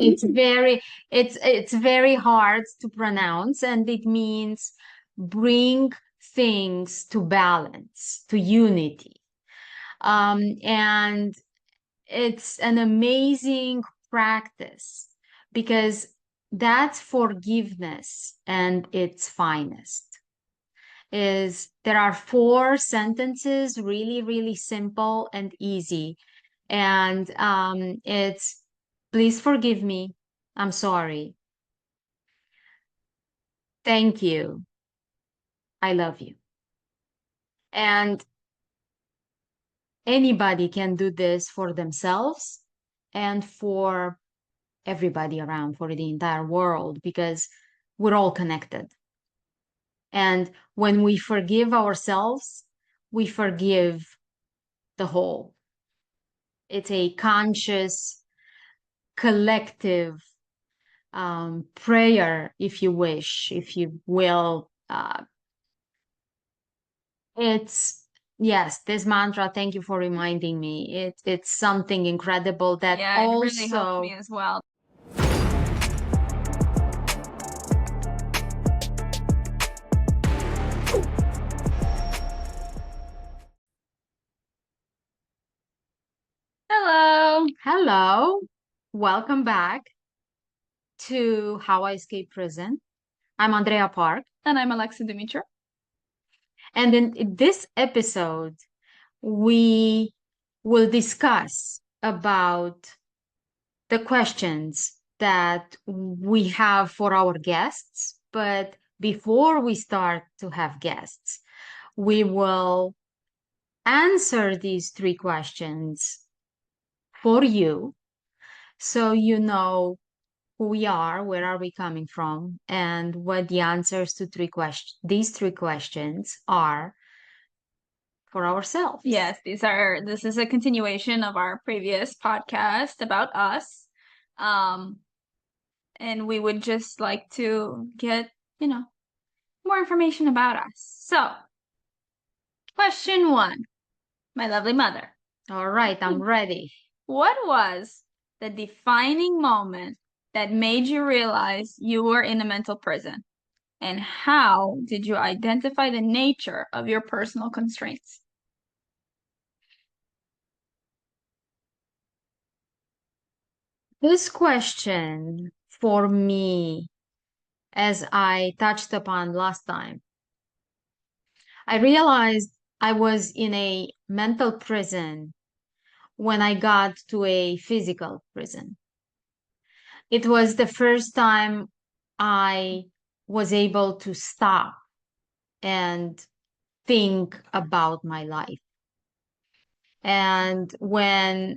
It's very it's very hard to pronounce, and it means bring things to balance, to unity. And it's an amazing practice because that's forgiveness and its finest. Is there are four sentences, really, really simple and easy. And it's please forgive me. I'm sorry. Thank you. I love you. And anybody can do this for themselves and for everybody around, for the entire world, because we're all connected. And when we forgive ourselves, we forgive the whole. It's a conscious, collective prayer, if you wish, if you will. It's yes, this mantra. Thank you for reminding me. It's something incredible that Yeah, it really helped also me as well. Hello. hello, welcome back to How I Escaped Prison. I'm Andreea Parc, And I'm Alexa Dumitru. and in this episode, we will discuss about the questions that we have for our guests. But before we start to have guests, we will answer these three questions for you so you know who we are, where are we coming from, and what the answers to these three questions are for ourselves. Yes, this is a continuation of our previous podcast about us. And we would just like to get, more information about us. So, question 1, my lovely mother. All right, I'm ready. What was the defining moment that made you realize you were in a mental prison? And how did you identify the nature of your personal constraints? This question for me, as I touched upon last time, I realized I was in a mental prison when I got to a physical prison. It was the first time I was able to stop and think about my life. And when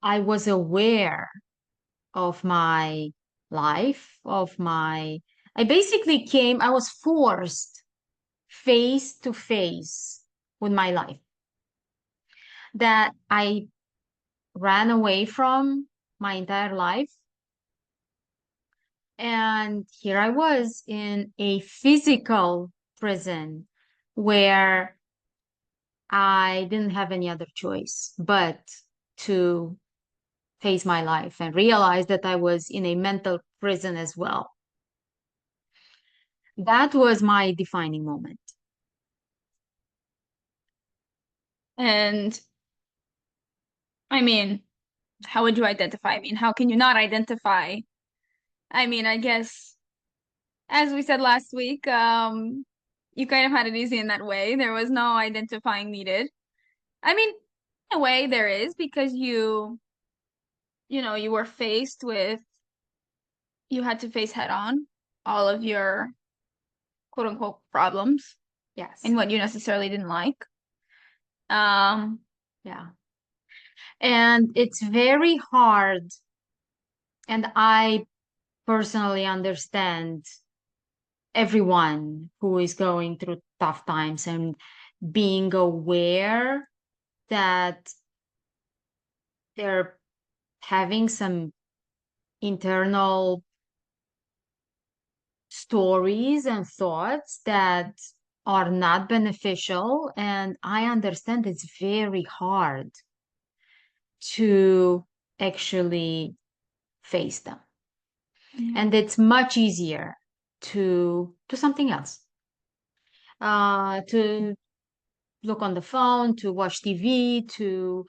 I was aware of my life, I was forced face to face with my life that I ran away from my entire life. And here I was in a physical prison where I didn't have any other choice but to face my life and realize that I was in a mental prison as well. That was my defining moment. And I mean, how would you identify? I mean, how can you not identify? I mean, I guess, as we said last week, you kind of had it easy in that way. There was no identifying needed. I mean, in a way there is, because you were faced with, you had to face head on all of your quote unquote problems Yes. and what you necessarily didn't like. Yeah. And it's very hard. And I personally understand everyone who is going through tough times and being aware that they're having some internal stories and thoughts that are not beneficial. And I understand it's very hard to actually face them. Yeah. And it's much easier to do something else, to look on the phone, to watch TV, to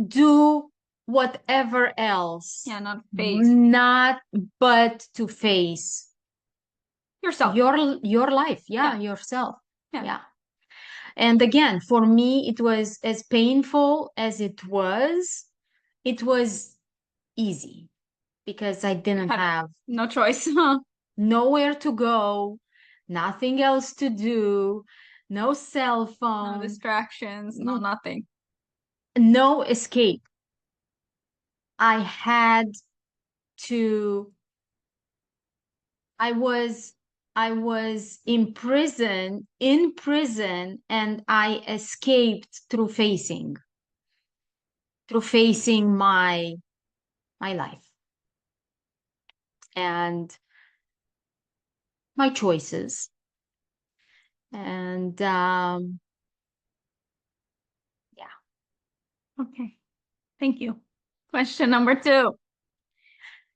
do whatever else, Yeah, not face not but to face yourself. your life, yeah, Yeah. yourself, Yeah. yeah. And again, for me, it was as painful as it was easy because I didn't Had have no choice. nowhere to go, nothing else to do, no cell No phone, distractions, no nothing. no escape. I had to, I was, I was in prison, and I escaped through facing my life and my choices. And yeah. Okay. Thank you. Question number 2.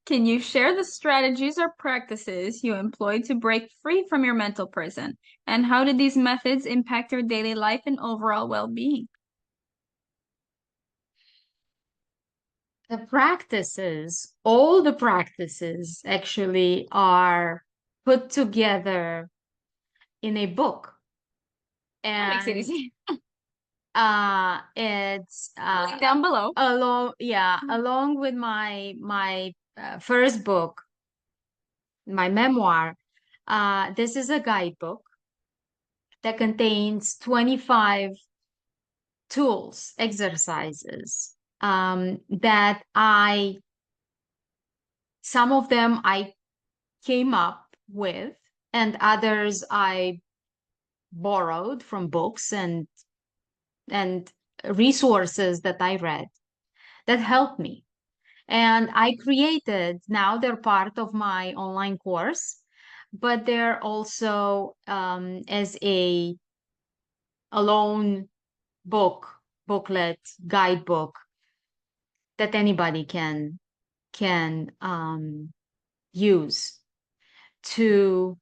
Can you share the strategies or practices you employed to break free from your mental prison? And how did these methods impact your daily life and overall well-being? All the practices actually are put together in a book. That makes it And easy. it's Link down below. along with my first book, my memoir. This is a guidebook that contains 25 tools, exercises, that some of them I came up with, and others I borrowed from books and resources that I read that helped me. And I created, now they're part of my online course, but they're also as a alone booklet, guidebook that anybody can use to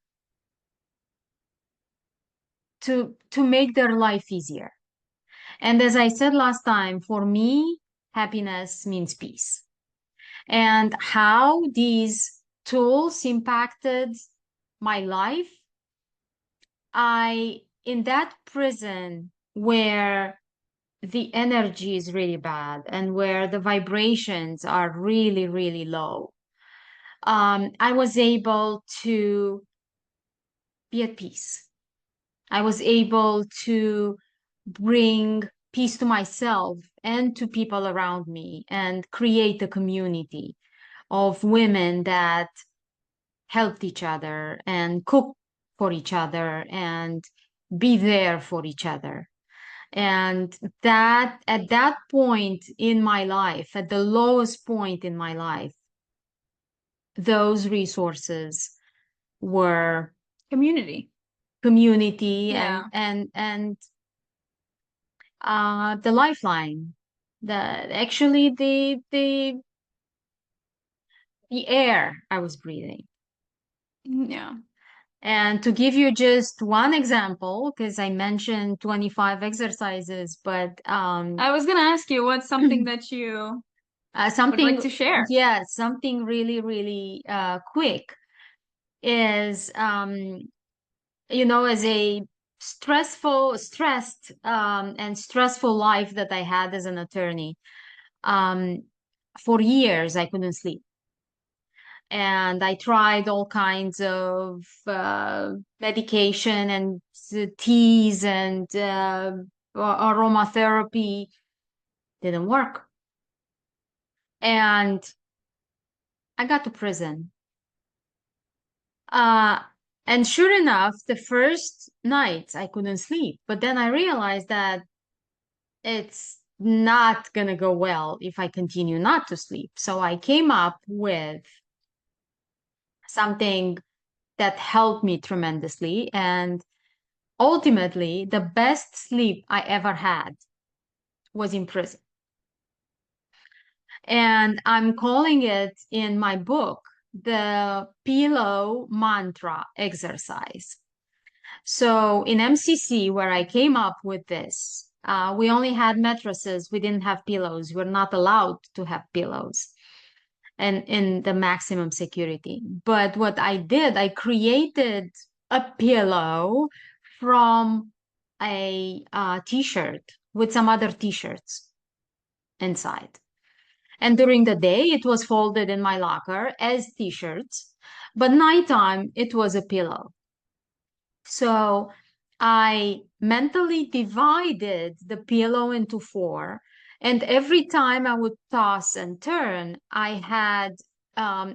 to make their life easier. And as I said last time, for me, happiness means peace. And how these tools impacted my life, in that prison where the energy is really bad and where the vibrations are really, really low, I was able to be at peace. I was able to bring peace to myself and to people around me and create a community of women that helped each other and cook for each other and be there for each other. And that at that point in my life, at the lowest point in my life, those resources were Community. community Yeah. and the lifeline, the actually the air I was breathing. Yeah. And to give you just one example, because I mentioned 25 exercises, but I was gonna ask you what's something that you would like something, to share. yeah, something really, really quick is, as a stressed and stressful life that I had as an attorney, um, for years I couldn't sleep. And I tried all kinds of medication and teas and aromatherapy. Didn't work. And I got to prison. Uh, and sure enough, the first nights I couldn't sleep. But then I realized that it's not going to go well if I continue not to sleep. So I came up with something that helped me tremendously. And ultimately, the best sleep I ever had was in prison. And I'm calling it in my book the pillow mantra exercise. So in MCC, where I came up with this, we only had mattresses. We didn't have pillows. We're not allowed to have pillows and in the maximum security. But what I did, I created a pillow from a t-shirt with some other t-shirts inside. And during the day, it was folded in my locker as t-shirts, but nighttime, it was a pillow. So I mentally divided the pillow into four. And every time I would toss and turn, I had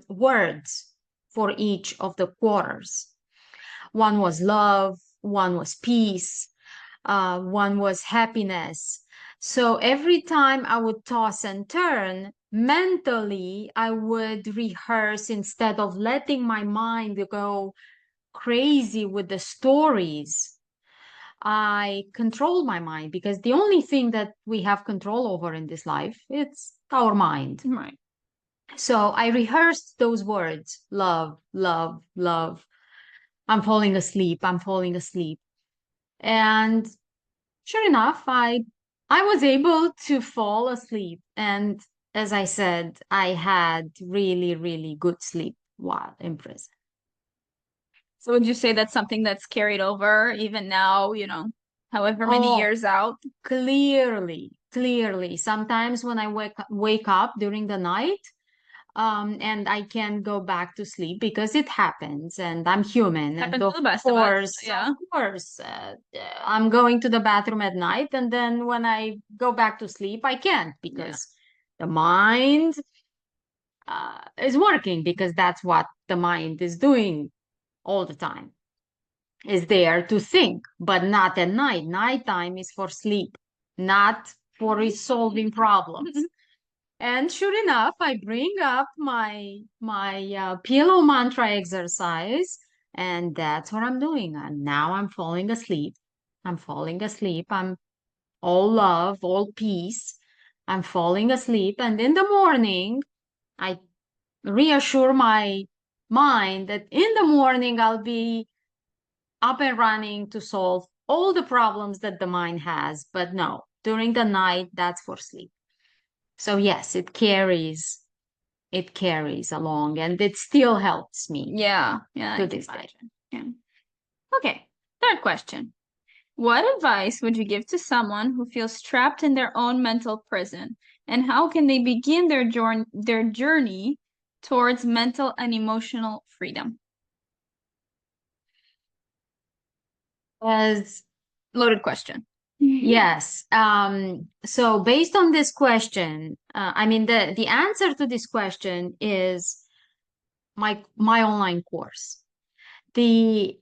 words for each of the quarters. One was love, one was peace, one was happiness. So every time I would toss and turn, mentally, I would rehearse instead of letting my mind go crazy with the stories. I control my mind because the only thing that we have control over in this life, it's our mind. Right. So I rehearsed those words, love, love, love. I'm falling asleep. I'm falling asleep. And sure enough, I was able to fall asleep. And as I said, I had really, really good sleep while in prison. So would you say that's something that's carried over even now, however many Oh, years out? clearly, clearly. Sometimes when I wake up during the night, and I can go back to sleep because it happens, and I'm human, and Happens to the best of us. Yeah. of course, I'm going to the bathroom at night, and then when I go back to sleep, I can't Yeah. because the mind is working because that's what the mind is doing all the time. Is there to think, but not at night. Nighttime is for sleep, not for resolving problems. And sure enough, I bring up my pillow mantra exercise, and that's what I'm doing. And now I'm falling asleep. I'm falling asleep. I'm all love, all peace. I'm falling asleep, and in the morning, I reassure my mind that in the morning I'll be up and running to solve all the problems that the mind has. But no, during the night, that's for sleep. So yes, it carries along and it still helps me Yeah. Yeah, I to can this day. imagine. Yeah. Okay. Third question. What advice would you give to someone who feels trapped in their own mental prison? And how can they begin their journey towards mental and emotional freedom? As Loaded question. yes, so based on this question, I mean the answer to this question is my online course. The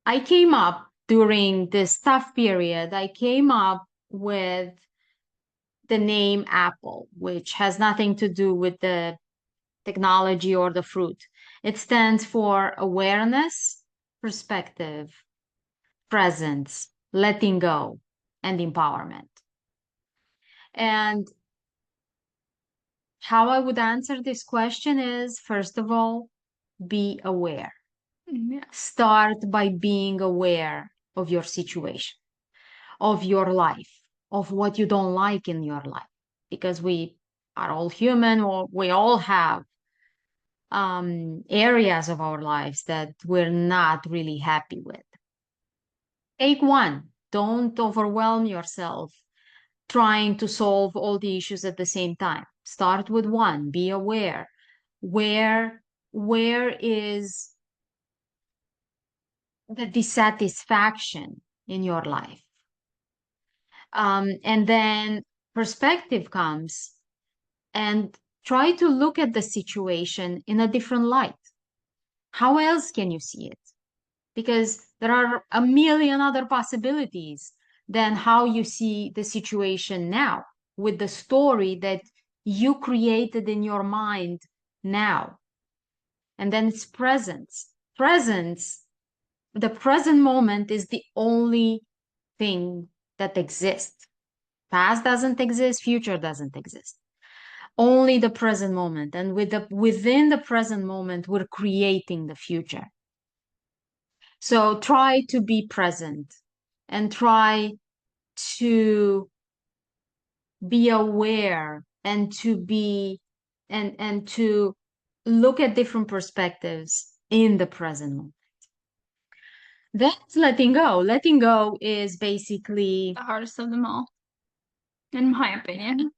I came up during this tough period. I came up with the name Apple, which has nothing to do with the technology or the fruit. It stands for awareness, perspective, presence, letting go, and empowerment. And how I would answer this question is first of all, be aware. Yeah. Start by being aware of your situation, of your life, of what you don't like in your life, because we are all human, or we all have areas of our lives that we're not really happy with. Take one. Don't overwhelm yourself trying to solve all the issues at the same time. Start with one. Be aware. Where where is the dissatisfaction in your life? And then perspective comes, and try to look at the situation in a different light. How else can you see it? Because there are a million other possibilities than how you see the situation now with the story that you created in your mind now. And then it's presence. Presence, the present moment is the only thing that exists. Past doesn't exist, future doesn't exist. only the present moment. And within the present moment, we're creating the future. So try to be present and try to be aware and to look at different perspectives in the present moment. That's letting go. Letting go is basically the hardest of them all, in my opinion.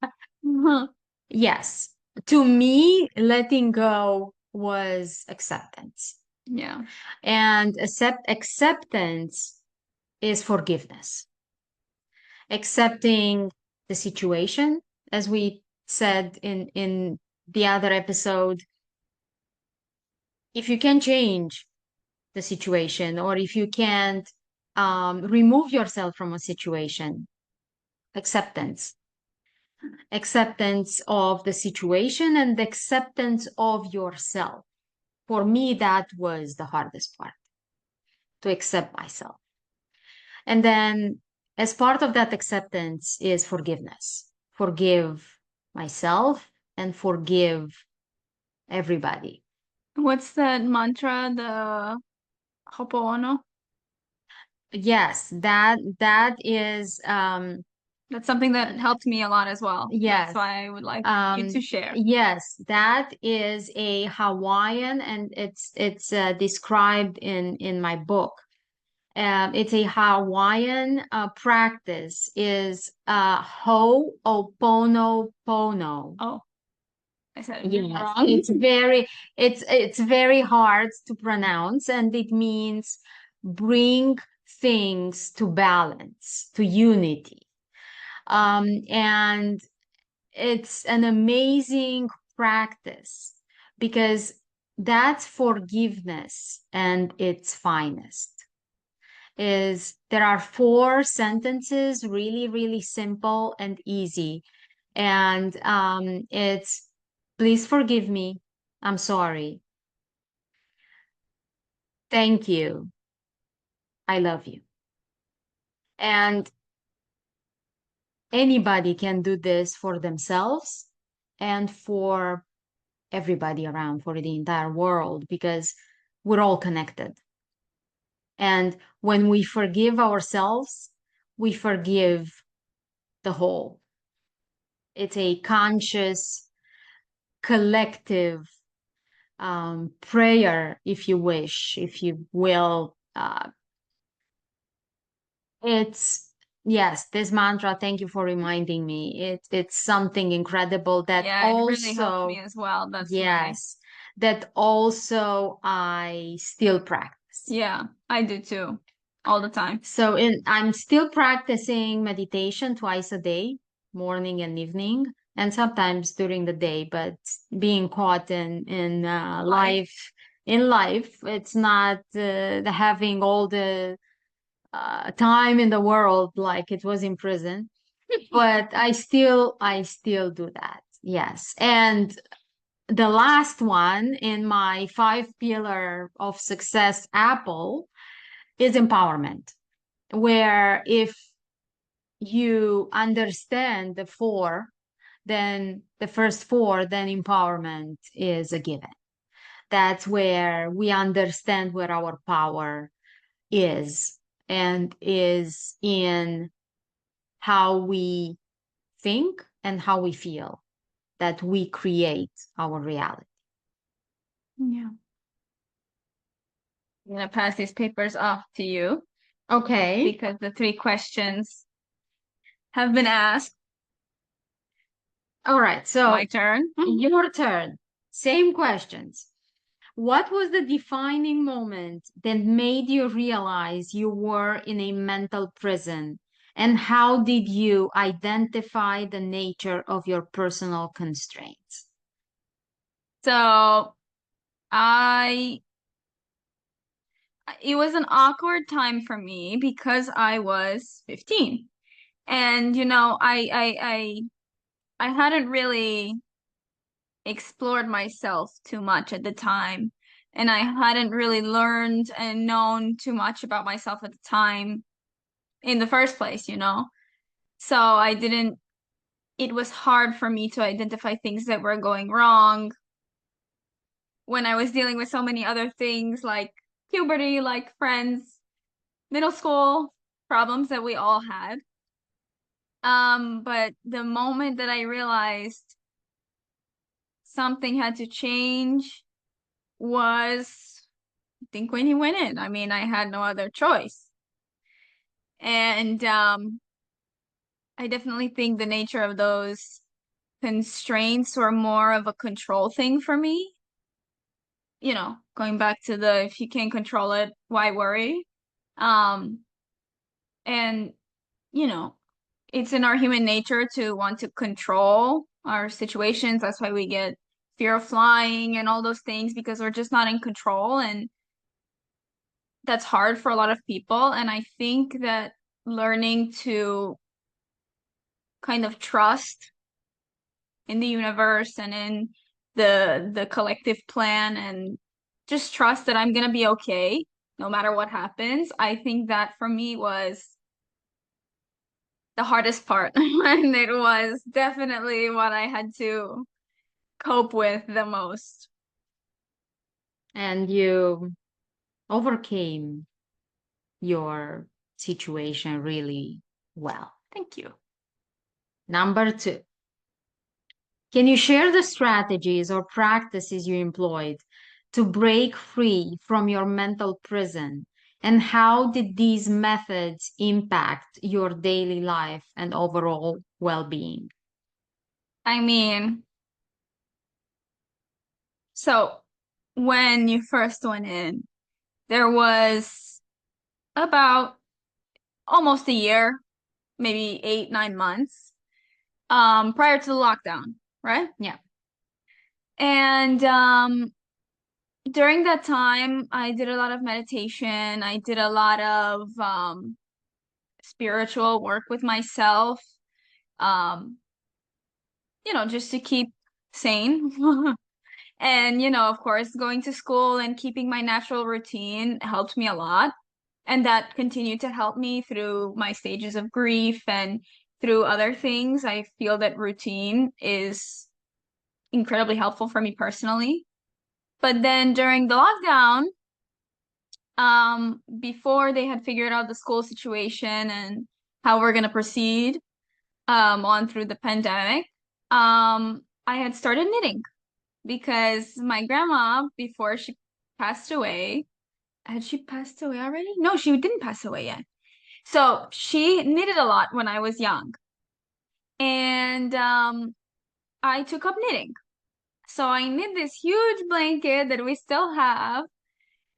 yes. To me, letting go was acceptance. Yeah. And acceptance is forgiveness. Accepting the situation, as we said in the other episode, if you can change the situation or if you can't remove yourself from a situation, acceptance. Acceptance of the situation and acceptance of yourself. For me, that was the hardest part, to accept myself. And then, as part of that acceptance, is forgiveness. Forgive myself and forgive everybody. What's that mantra? The Hopo'ono? Yes, that is That's something that helped me a lot as well. yes. That's why I would like you to share. Yes, that is a Hawaiian, and it's described in my book. It's a Hawaiian practice. Is Ho'oponopono. Oh, I said it Yes, wrong. it's very hard to pronounce, and it means bring things to balance, to unity. And it's an amazing practice because that's forgiveness and its finest. Is there are four sentences, really, really simple and easy. And it's please forgive me. I'm sorry. Thank you. I love you. And anybody can do this for themselves and for everybody around, for the entire world, because we're all connected. And when we forgive ourselves, we forgive the whole. It's a conscious, collective prayer, if you wish, if you will. It's yes, this mantra. Thank you for reminding me. It's something incredible that Yeah, it really helped me also as well. That's my, yes, that also I still practice. yeah, I do too, all the time. So I'm still practicing meditation twice a day, morning and evening, and sometimes during the day. But being caught in Life. life, it's not having all the time in the world like it was in prison. But I still do that. Yes, and the last one in my five pillar of success apple is empowerment, where if you understand the four, then the first four, then empowerment is a given. That's where we understand where our power is, and is in how we think and how we feel, that we create our reality. Yeah. I'm gonna pass these papers off to you Okay. because the three questions have been asked. All right. So My turn. your turn. Same questions. What was the defining moment that made you realize you were in a mental prison? And how did you identify the nature of your personal constraints? So I it was an awkward time for me because I was 15. And I hadn't really explored myself too much at the time. And I hadn't really learned and known too much about myself at the time in the first place. So I didn't it was hard for me to identify things that were going wrong when I was dealing with so many other things like puberty, like friends, middle school problems that we all had. But the moment that I realized something had to change was, I think, when he went in. I mean, I had no other choice. And I definitely think the nature of those constraints were more of a control thing for me. You know, going back to the if you can't control it, why worry? Um, and you know, it's in our human nature to want to control our situations. That's why we get fear of flying and all those things because we're just not in control. And that's hard for a lot of people. And I think that learning to kind of trust in the universe and in the collective plan and just trust that I'm gonna be okay no matter what happens. I think that for me was the hardest part. And it was definitely what I had to cope with the most. And you overcame your situation really well. Thank you. Number two, can you share the strategies or practices you employed to break free from your mental prison? And how did these methods impact your daily life and overall well being? I mean, so when you first went in, there was about almost a year, maybe 8, 9 months, prior to the lockdown, right? Yeah. And during that time, I did a lot of meditation. I did a lot of spiritual work with myself, um, just to keep sane. And, of course, going to school and keeping my natural routine helped me a lot. And that continued to help me through my stages of grief and through other things. I feel that routine is incredibly helpful for me personally. But then during the lockdown, before they had figured out the school situation and how we're going to proceed on through the pandemic, I had started knitting because my grandma, before she passed away, had she passed away already? No, she didn't pass away yet. So she knitted a lot when I was young. And I took up knitting. So I knit this huge blanket that we still have.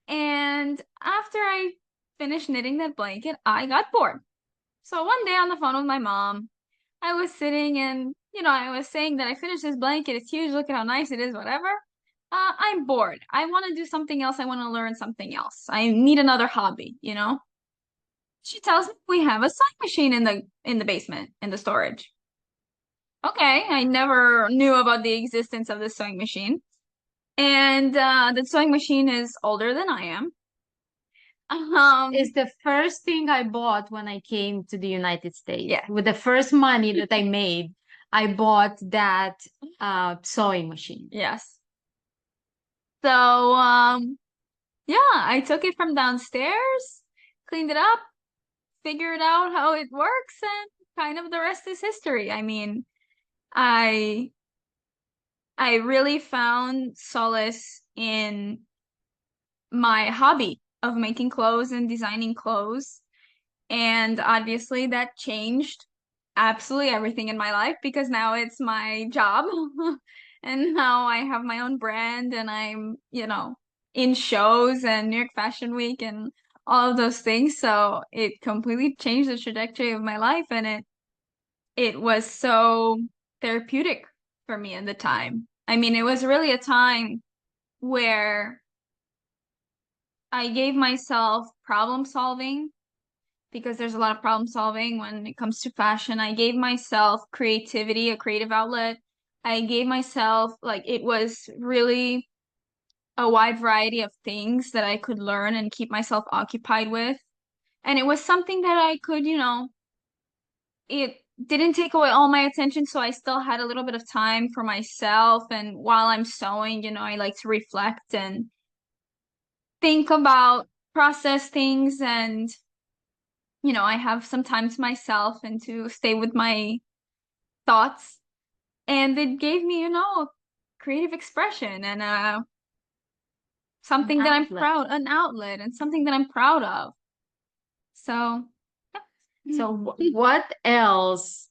And after I finished knitting that blanket, I got bored. So one day on the phone with my mom, I was sitting and, I was saying that I finished this blanket. It's huge. Look at how nice it is, whatever. I'm bored. I want to do something else. I want to learn something else. I need another hobby. She tells me we have a sewing machine in the basement, in the storage. Okay, I never knew about the existence of this sewing machine. And the sewing machine is older than I am. Is the first thing I bought when I came to the United States. Yeah. With the first money that I made, I bought that sewing machine. Yes. So, yeah, I took it from downstairs, cleaned it up, figured out how it works, and kind of the rest is history. I mean, I I really found solace in my hobby of making clothes and designing clothes. And obviously that changed absolutely everything in my life because now it's my job. And now I have my own brand and I'm, in shows and New York Fashion Week and all of those things. So it completely changed the trajectory of my life and it was so therapeutic for me at the time. I mean, it was really a time where I gave myself problem solving because there's a lot of problem solving when it comes to fashion. I gave myself creativity, a creative outlet. I gave myself, like, it was really a wide variety of things that I could learn and keep myself occupied with. And it was something that I could, it didn't take away all my attention, so I still had a little bit of time for myself. And while I'm sewing, I like to reflect and think about, process things, and I have some time to myself and to stay with my thoughts. And it gave me, creative expression and An something that I'm outlet. proud, an outlet, and something that I'm proud of. So, So what else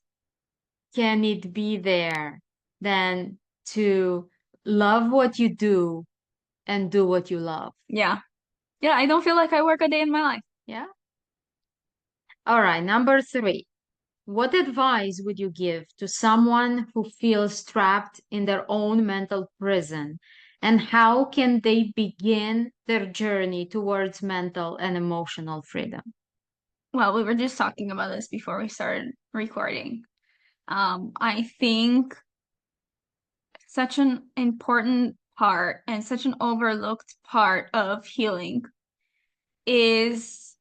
can it be there than to love what you do and do what you love? yeah. Yeah, I don't feel like I work a day in my life. Yeah. All right. Number three. What advice would you give to someone who feels trapped in their own mental prison? And how can they begin their journey towards mental and emotional freedom? Well, we were just talking about this before we started recording. I think such an important part and such an overlooked part of healing is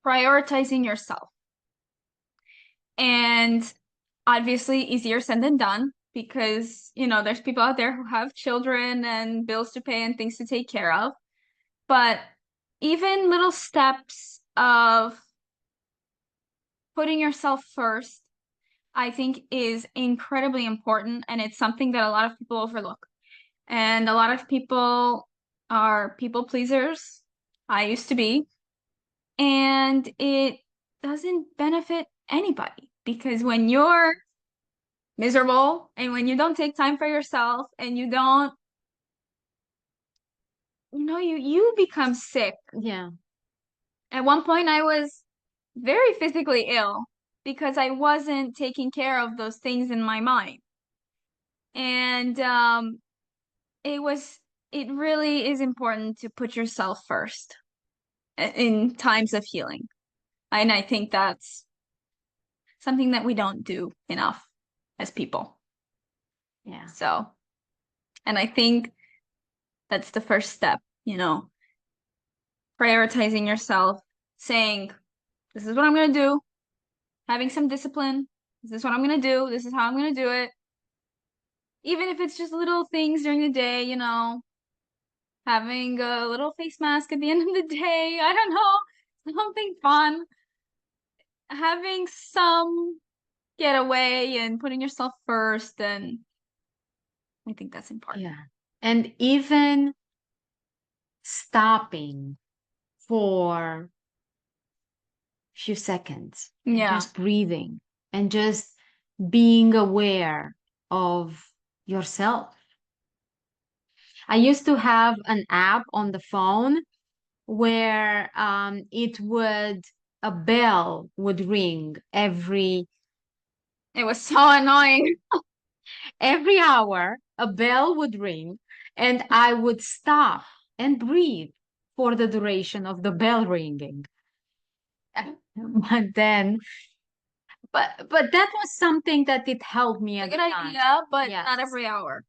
prioritizing yourself. And obviously easier said than done because, there's people out there who have children and bills to pay and things to take care of. But even little steps of putting yourself first, I think is incredibly important. And it's something that a lot of people overlook. And a lot of people are people pleasers. I used to be. And it doesn't benefit anybody because when you're miserable and when you don't take time for yourself and you don't, you become sick. Yeah. At one point, I was very physically ill because I wasn't taking care of those things in my mind. And it was, it really is important to put yourself first in times of healing. And I think that's something that we don't do enough as people. Yeah. So, and I think that's the first step, prioritizing yourself, saying, this is what I'm going to do, having some discipline. This is what I'm going to do. This is how I'm going to do it. Even if it's just little things during the day, having a little face mask at the end of the day. I don't know, something fun. Having some getaway and putting yourself first. And I think that's important. Yeah. And even stopping for a few seconds and Yeah. just breathing and just being aware of yourself. I used to have an app on the phone where a bell would ring It was so annoying. every hour, a bell would ring, and I would stop and breathe for the duration of the bell ringing. But then, but that was something that it helped me A at good the time. idea, but Yes. not every hour.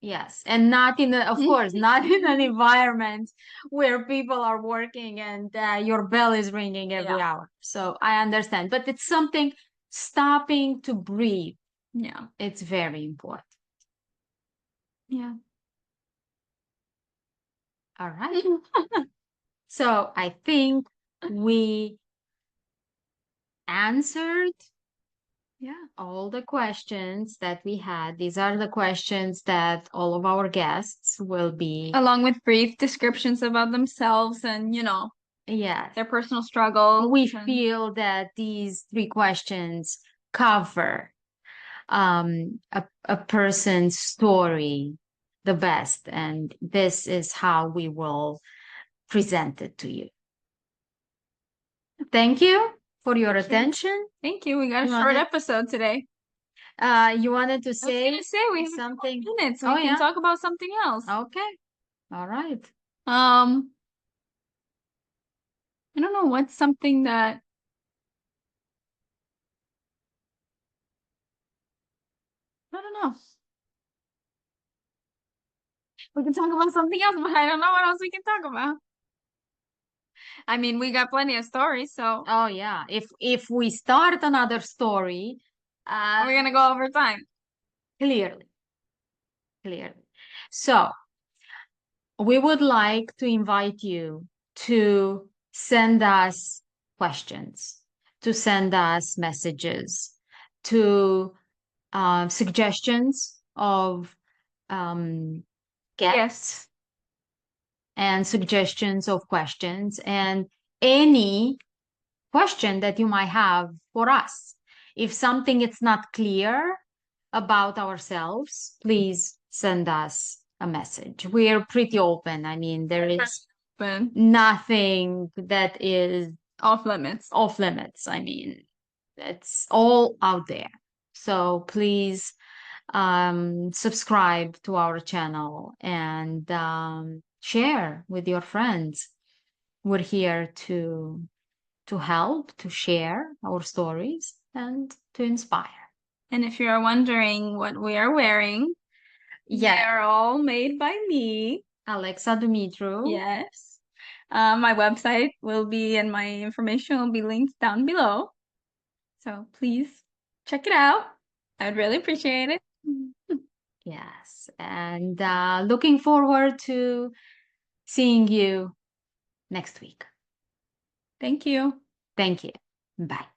Yes, and not of course, not in an environment where people are working and your bell is ringing every Yeah. hour. So I understand, but it's something stopping to breathe. Yeah. It's very important. Yeah. All right. So I think we answered Yeah. all the questions that we had. These are the questions that all of our guests will be. Along with brief descriptions about themselves and, Yes. their personal struggles. We feel that these three questions cover a person's story the best, and this is how we will present it to you. Thank you for your attention. Thank you. We got a You short wanted- episode today. You wanted to I was say gonna say we have something? 12 minutes. We Oh, can yeah. talk about something else. Okay. All right. Um, I don't know what's something that I don't know. We can talk about something else, but I don't know what else we can talk about. I mean, we got plenty of stories, so Oh yeah. If we start another story, we're gonna go over time. clearly, clearly. So we would like to invite you to send us questions, to send us messages, to suggestions of guests Yes. and suggestions of questions and any question that you might have for us. If something is not clear about ourselves, please send us a message. We're pretty open. I mean, there is But nothing that is off limits. off limits. I mean, it's all out there. So please subscribe to our channel and share with your friends. We're here to help, to share our stories, and to inspire. And if you're wondering what we are wearing, Yeah, they're all made by me. Alexa Dumitru. Yes. My website will be and my information will be linked down below. So please check it out. I would really appreciate it. Yes, and looking forward to seeing you next week. Thank you. Thank you. Bye.